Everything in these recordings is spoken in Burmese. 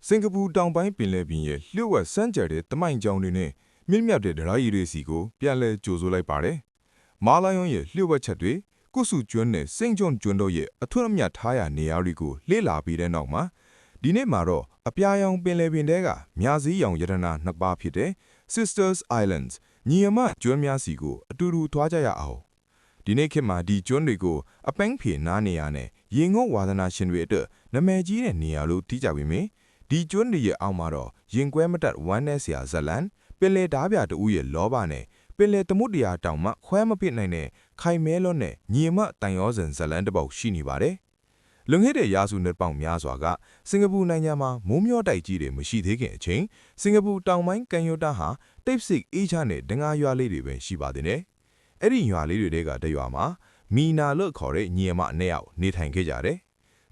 စင်ကာပူတောင်ပိုင်းပင်လယ်ပြင်ရဲ့လျှို့ဝှက်စမ်းကြတဲ့တမိုင်ကြောင်တွေနဲ့မြင့်မြတ်တဲ့ဒရာရီတွေစီကိုပြန်လည်ကြိုဆိုလိုက်ပါတယ်။မာလာယွန်ရဲ့လျှို့ဝှက်ချက်တွေကုစုကျွန်းနဲ့စိန့်ဂျွန်ကျွန်းတို့ရဲ့အထွတ်အမြတ်ထားရာနေရာတွေကိုလေ့လာပြီးတဲ့နောက်မှာဒီနေ့မှာတော့အပြာရောင်ပင်လယ်ပြင်ထဲကမြားစည်းရောင်ရတနာနှစ်ပါးဖြစ်တဲ့ Sisters Islands ညီအမကျွန်းများစီကိုအတူတူသွားကြရအောင်ဒီနေ့ခေတ်မှာဒီကျွန်းတွေကိုအပန်းဖြေနားနေရနဲ့ရေငုတ်ဝါသနာရှင်တွေအတွက်နာမည်ကြီးတဲ့နေရာလို့သိကြပေမယ့်ဒီကျွန်းတွေရဲ့အောက်မှာတော့ရင်ကွဲမတတ်ဝမ်းနဲ့စရာဇလန်ပင်လယ်ဓားပြတူရဲ့လောဘနဲ့ပင်လယ်သမုဒ္ဒရာတောင်မှခွဲမပစ်နိုင်တဲ့ခိုင်မဲလွန်းတဲ့ညီအမတန်ရောစင်ဇလန်တစ်ပုဒ်ရှိနေပါတယ်။လွန်ခဲ့တဲ့ရာစုနှစ်ပေါင်းများစွာကစင်ကာပူနိုင်ငံမှာမိုးမျှောတိုက်ကြီးတွေမရှိသေးခင်အချိန်စင်ကာပူတောင်ပိုင်းကန်ယိုတာဟာတိတ်ဆိတ်အေးချမ်းတဲ့ဒငါရွာလေးတွေပဲရှိပါသေးတယ်။အဲ့ဒီရွာလေးတွေကတရွာမှာမီနာလို့ခေါ်တဲ့ညီအမနှစ်ယောက်နေထိုင်ခဲ့ကြတယ်။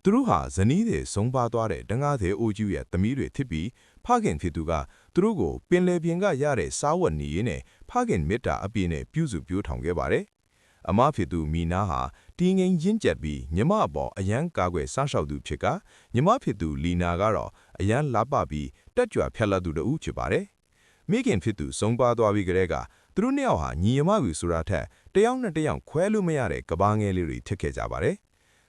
သူတို့ဟာဇနီးတွေဆုံးပါသွားတဲ့ဒငါးသေးအိုကျူရဲ့သမီးတွေဖြစ်ပြီးဖခင်ဖြစ်သူကသူတို့ကိုပင်လယ်ပြင်ကရတဲ့စားဝတ်နေရေးနဲ့ဖခင်မေတ္တာအပြည့်နဲ့ပြုစုပြောထောင်ခဲ့ပါတယ်။အမဖြစ်သူမီနာဟာတင်းငိမ့်ရင့်ကျက်ပြီးညီမအပေါ်အယံကာကွယ်စားလျှောက်သူဖြစ်ကညီမဖြစ်သူလီနာကတော့အယံလာပပြီးတက်ကြွဖြတ်လက်သူတူဖြစ်ပါတယ်။မိခင်ဖြစ်သူဆုံးပါသွားပြီးကြတဲ့ကသူတို့နှစ်ယောက်ဟာညီမကူဆိုတာထက်တယောက်နဲ့တယောက်ခွဲလို့မရတဲ့ကဘာငယ်လေးတွေဖြစ်ခဲ့ကြပါတယ်။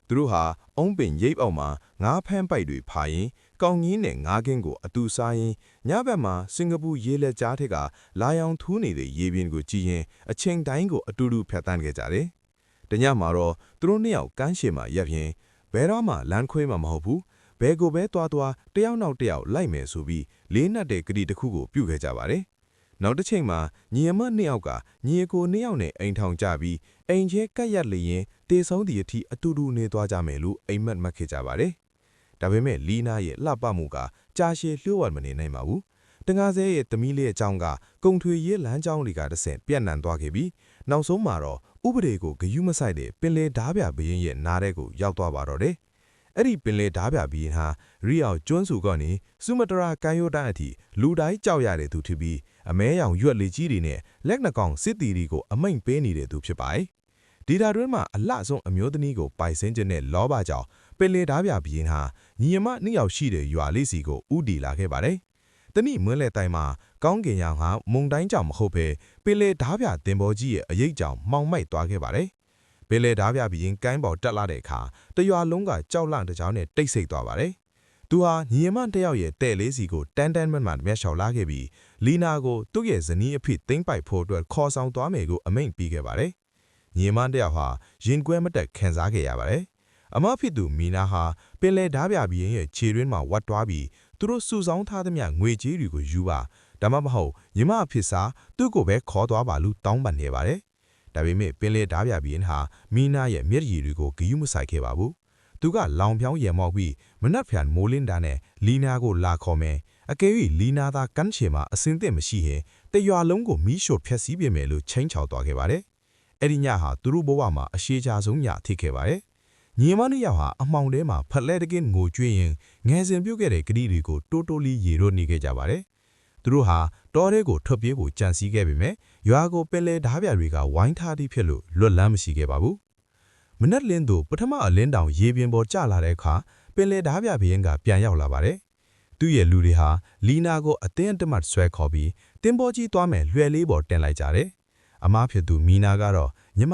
သူတို့ဟာအုံးပင်ရိပ်အောက်မှာငါးဖမ်းပိုက်တွေဖာရင်ကောင်းကြီးနဲ့ငါးကင်းကိုအတူစားရင်ညဘက်မှာစင်ကာပူရေလက်ကြားထက်ကလာရောင်ထူးနေတဲ့ရေပြင်ကိုကြည့်ရင်အချိန်တိုင်းကိုအတူတူဖြတ်တန်းခဲ့ကြတယ်။တညမှာတော့သူတို့နှစ်ယောက်ကမ်းခြေမှာရပ်ရင်ဘဲတော့မှလမ်းခွေးမှာမဟုတ်ဘူးဘဲကိုပဲသွားတယောက်နောက်တယောက်လိုက်မယ်ဆိုပြီးလေးနက်တဲ့ကတိတစ်ခုကိုပြုခဲ့ကြပါတယ်။နောက်တစ်ချိန်မှာညီအမနှစ်ယောက်ကညီအကိုနှစ်ယောက်နဲ့အိမ်ထောင်ကြပြီးအိမ်ချင်းကပ်ရက်လျင်တေဆုံးသည့်အထိအတူတူနေသွားကြမယ်လို့အိမ်မက်မှတ်ခဲ့ကြပါတယ်။ဒါပေမဲ့လီနာရဲ့လှပမှုကကြာရှည်လျှို့ဝှက်မနေနိုင်ပါဘူး။တငါးစဲရဲ့သမီးလေးအကြောင်းကကုံထွေရေးလမ်းကြောင်းတွေကတဆင့်ပြန့်နှံ့သွားခဲ့ပြီးနောက်ဆုံးမှာတော့ဥပဒေကိုဂယုမဆိုင်တဲ့ပင်လယ်ဓားပြဘရင်ရဲ့နားထဲကိုရောက်သွားပါတော့တယ်။အဲ့ဒီပင်လယ်ဓားပြဘရင်ဟာရီအောင်ကျွန်းစုကနေစုမတရာကန်ယိုတန်းအထိလူတိုင်းကြောက်ရတဲ့သူဖြစ်ပြီးအမဲရောင်ရွက်လေကြီးတွေနဲ့လက်နှကောင်စစ်တီတွေကိုအမိန့်ပေးနေတဲ့သူဖြစ်ပါတယ်။ဒီတာတွင်းမှာအလှဆုံးအမျိုးသမီးကိုပိုင်စင်းခြင်းနဲ့လောဘကြောင့်ပင်လယ်ဓားပြဘရင်ဟာညီအမနှစ်ယောက်ရှိတဲ့ရွာလေးစီကိုဥတီလာခဲ့ပါတယ်။တနည်းမွန်းလဲတိုင်းမှာကောင်းကင်ရောင်ဟာမုန်တိုင်းကြောင့်မဟုတ်ဘဲပင်လယ်ဓားပြတင်ပေါ်ကြီးရဲ့အရေးကြောင့်မှောင်မိုက်သွားခဲ့ပါတယ်။ပင်လယ်ဓားပြဘရင်ကိုင်းပေါ်တက်လာတဲ့အခါတရွာလုံးကကြောက်လန့်တကြောင်နဲ့တိတ်ဆိတ်သွားပါတယ်။သူဟာညီအမတစ်ယောက်ရဲ့တဲ့လေးစီကိုတန်းတန်းမှန်မှန်မျက်လျှောက်လာခဲ့ပြီးလီနာကိုသူ့ရဲ့ဇနီးအဖြစ်သိမ့်ပိုက်ဖို့အတွက်ခေါ်ဆောင်သွားမယ်ကိုအမိန့်ပေးခဲ့ပါတယ်။ညီအမတစ်ယောက်ဟာရင်ကွဲမတက်ခံစားခဲ့ရပါတယ်။အမဖြစ်သူမီနာဟာပင်လယ်ဓားပြဘရင်ရဲ့ခြေရင်းမှာဝတ်သွားပြီးသူတို့စုဆောင်းထားသမျှငွေကြေးတွေကိုယူပါဒါမှမဟုတ်ညီမအဖြစ်စားသူ့ကိုပဲခေါ်သွားပါလို့တောင်းပန်နေပါတယ်။ဒါပေမဲ့ပင်လယ်ဓားပြဘရင်ဟာမီနာရဲ့မျက်ရည်တွေကိုဂယုမဆိုင်ခဲ့ပါဘူး။သူကလောင်ပြောင်းရံမောက်ပြီးမနှက်ဖြန်မိုးလင်းတာနဲ့လီနာကိုလာခေါ်မယ်။အကယ်၍လီနာသာကမ်းခြေမှာအစင်းသင့်မရှိရင်တရွာလုံးကိုမီးရှို့ဖျက်ဆီးပြင်မယ်လို့ချိန်ချောက်သွားခဲ့ပါတယ်။အဲ့ဒီညဟာသူတို့ဘဝမှာအရှိချဆုံးညဖြစ်ခဲ့ပါတယ်။ညီမနှစ်ယောက်ဟာအမှောင်ထဲမှာဖက်လက်တကင်းငိုကြွေးရင်ငယ်စဉ်ပြုတ်ခဲ့တဲ့ကတိတွေကိုတိုးတိုးလေးရေရွတ်နေခဲ့ကြပါတယ်။သူတို့ဟာတောထဲကိုထွက်ပြေးဖို့ကြံစည်ခဲ့ပေမဲ့ရွာကိုပင်လယ်ဓားပြတွေကဝိုင်းထားသည်ဖြစ်လို့လွတ်လန်းမရှိခဲ့ပါဘူး။မနက်လင်းသူပထမအလင်းတောင်ရေပြင်ပေါ်ကျလာတဲ့အခါပင်လယ်ဓားပြဘရင်ကပြန်ရောက်လာပါတယ်။သူ့ရဲ့လူတွေဟာလီနာကိုအတင်းအတမတ်ဆွဲခေါ်ပြီးတင်ပေါ်ကြီးသွားမယ်လွှဲလေးပေါ်တင်လိုက်ကြတယ်။အမဖြစ်သူမီနာကတော့ည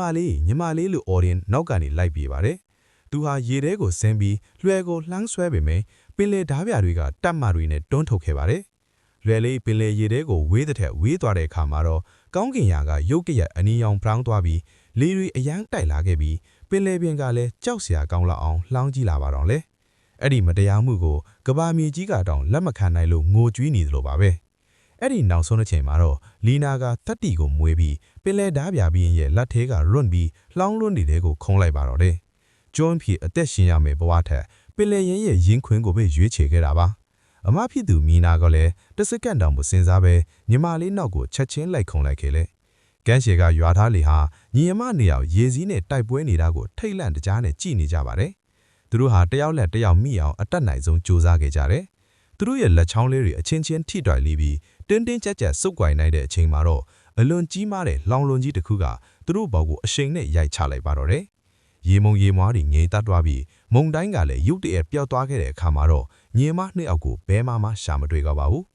ီမလေးလို့အော်ရင်နောက်ကနေလိုက်ပြေးပါတယ်။သူဟာရေထဲကိုဆင်းပြီးလွှဲကိုလှမ်းဆွဲပေမယ့်ပင်လယ်ဓားပြတွေကတပ်မတွေနဲ့တွန်းထုတ်ခဲ့ပါတယ်။လွှဲလေးပင်လယ်ရေထဲကိုဝေးတဲ့ထက်ဝေးသွားတဲ့အခါမှာတော့ကောင်းကင်ရာကရုတ်ကရက်အနီရောင်ပြောင်းသွားပြီးလေတွေအယမ်းတိုက်လာခဲ့ပြီးပင်လယ်ပြင်ကလည်းကြောက်စရာကောင်းလောက်အောင်လှောင်းကြီးလာပါတော့လေ။အဲ့ဒီမတရားမှုကိုကဘာမြေကြီးကတောင်လက်မခံနိုင်လို့ငိုကြွေးနေသလိုပါပဲ။အဲ့ဒီနောက်ဆုံးတစ်ချိန်မှာတော့လီနာကသတ္တိကိုမွေးပြီးပင်လယ်ဓားပြဘရင်ရဲ့လက်ထဲကရွန့်ပြီးလှောင်းလွန်းနေတဲ့ကိုခုံးလိုက်ပါတော့တယ်။ကျွန်းဖြီအသက်ရှင်ရမယ်ဘဝထက်ပင်လယ်ရင်ရဲ့ရင်းခွင်းကိုပဲရွေးချယ်ခဲ့တာပါ။အမဖြစ်သူမီနာကလည်းတစက္ကန့်တောင်မစင်စားပဲညီမလေးနောက်ကိုချက်ချင်းလိုက်ခုံလိုက်ခဲ့လေ။ကမ်းခြေကရွာသားလေးဟာညီအမနေအောင်ရေစည်းနဲ့တိုက်ပွဲနေတာကိုထိတ်လန့်တကြားနဲ့ကြည်နေကြပါတယ်။သူတို့ဟာတယောက်လက်တယောက်မိအောင်အတက်နိုင်ဆုံးကြိုးစားခဲ့ကြတယ်။သူတို့ရဲ့လက်ချောင်းလေးတွေအချင်းချင်းထိတွိုက်လေးပြီးတင်းတင်းကြပ်ကြပ်စုပ်ကွိုင်နိုင်တဲ့အချိန်မှာတော့အလွန်ကြီးမားတဲ့လောင်လွန်ကြီးတစ်ခုကသူတို့ဘောက်ကိုအရှိန်နဲ့ရိုက်ချလိုက်ပါတော့တယ်။ ရေမုံရေမွားတွေငြိမ်သက်သွားပြီးမုံတိုင်းကလည်းရုတ်တရက်ပျောက်သွားခဲ့တဲ့အခါမှာတော့ညီမနှစ်ယောက်ကိုဘဲမှရှာမတွေ့ကြပါဘူး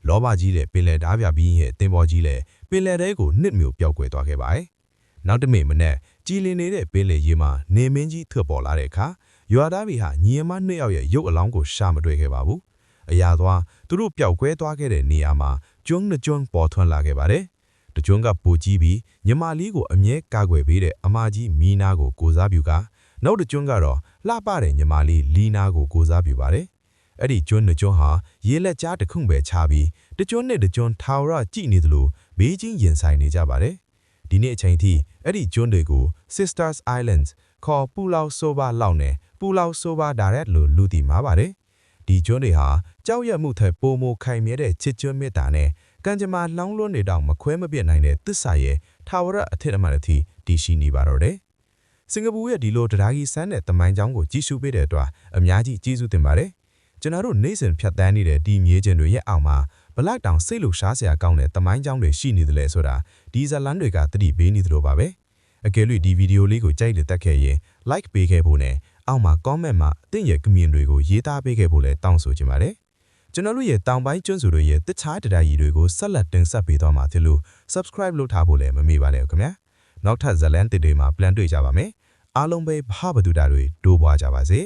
လောဘကြီးတဲ့ပင်လယ်ဓားပြပြီးရဲ့တင်ပေါ်ကြီးလည်းပင်လယ်ထဲကိုနှစ်မျိုးပျောက်ကွယ်သွားခဲ့ပါတယ်နောက်တစ်မိမနဲ့ကြည်လင်နေတဲ့ပင်လယ်ရေမှာနေမင်းကြီးထွက်ပေါ်လာတဲ့အခါရွာသားတွေဟာညီမနှစ်ယောက်ရဲ့ရုပ်အလောင်းကိုရှာမတွေ့ခဲ့ပါဘူးအရာသွားသူတို့ပျောက်ကွဲသွားခဲ့တဲ့နေရာမှာကျွန်းနှစ်ကျွန်းပေါ်ထွန်းလာခဲ့ပါတယ်တကျွန်းကပူကြီးပြီးညီမလေးကိုအမြဲကာကွယ်ပေးတဲ့အမကြီးမီနာကိုကိုစားပြုကနောက်တကျွန်းကတော့လှပတဲ့ညီမလေးလီနာကိုကိုစားပြုပါတယ်အဲ့ဒီကျွန်းနှစ်ကျွန်းဟာရေလက်ကြားတစ်ခုပဲခြားပြီးတကျွန်းနဲ့တကျွန်းထာဝရကြည်နေသလိုဘေးချင်းရင်ဆိုင်နေကြပါတယ်ဒီနေ့အချိန်ထိအဲ့ဒီကျွန်းတွေကို Sisters Islands ခေါ်ပူလောက်ဆိုဘာလောက်နဲ့ပူလောက်ဆိုဘာဒါရက်လို့လူတီမှာပါတယ်ဒီကျွန်းတွေဟာကြောက်ရွံ့မှုထက်ပိုမိုခိုင်မြဲတဲ့ချစ်ကျွန်းမေတ္တာနဲ့ကံကြမ္မာလောင်းလွန်းနေတော့မခွဲမပြတ်နိုင်တဲ့သစ္စာရဲ့ထာဝရအထက်အမှန်အထိတည်ရှိနေပါတော့တယ်စင်ကာပူရဲ့ဒီလိုတရားကြီးစမ်းတဲ့တမိုင်းကြောင်းကိုကြီးစုပေးတဲ့အတွက်အများကြီးကျေးဇူးတင်ပါတယ်ကျွန်တော်တို့နေ့စဉ်ဖြတ်သန်းနေတဲ့ဒီမြေကျင်တွေရဲ့အောက်မှာဘလောက်တောင်စိတ်လှရှားစရာကောင်းတဲ့တမိုင်းကြောင်းတွေရှိနေတယ်လဲဆိုတာဒီဇလန်တွေကသတိပေးနေသလိုပါပဲအကယ်၍ဒီဗီဒီယိုလေးကိုကြိုက်လို့တက်ခဲ့ရင် like ပေးခဲ့ဖို့နဲ့အောက်မှာ comment မှာအသင်ရဲ့ comment တွေကိုရေးသားပေးခဲ့ဖို့လည်းတောင်းဆိုချင်ပါတယ်ကျွန်တော်တို့ရဲ့တောင်ပိုင်းကျွန်းစုတို့ရဲ့တခြားတရားကြီးတွေကိုဆက်လက်တင်ဆက်ပေးသွားမှာဖြစ်လို့ subscribe လုပ်ထားဖို့လည်းမမေ့ပါနဲ့ခင်ဗျာနောက်ထပ်ဇလန်တစ်တွေမှာပြန်တွေ့ကြပါမယ်အားလုံးပဲဘာဘဒူတာတွေတိုးပွားကြပါစေ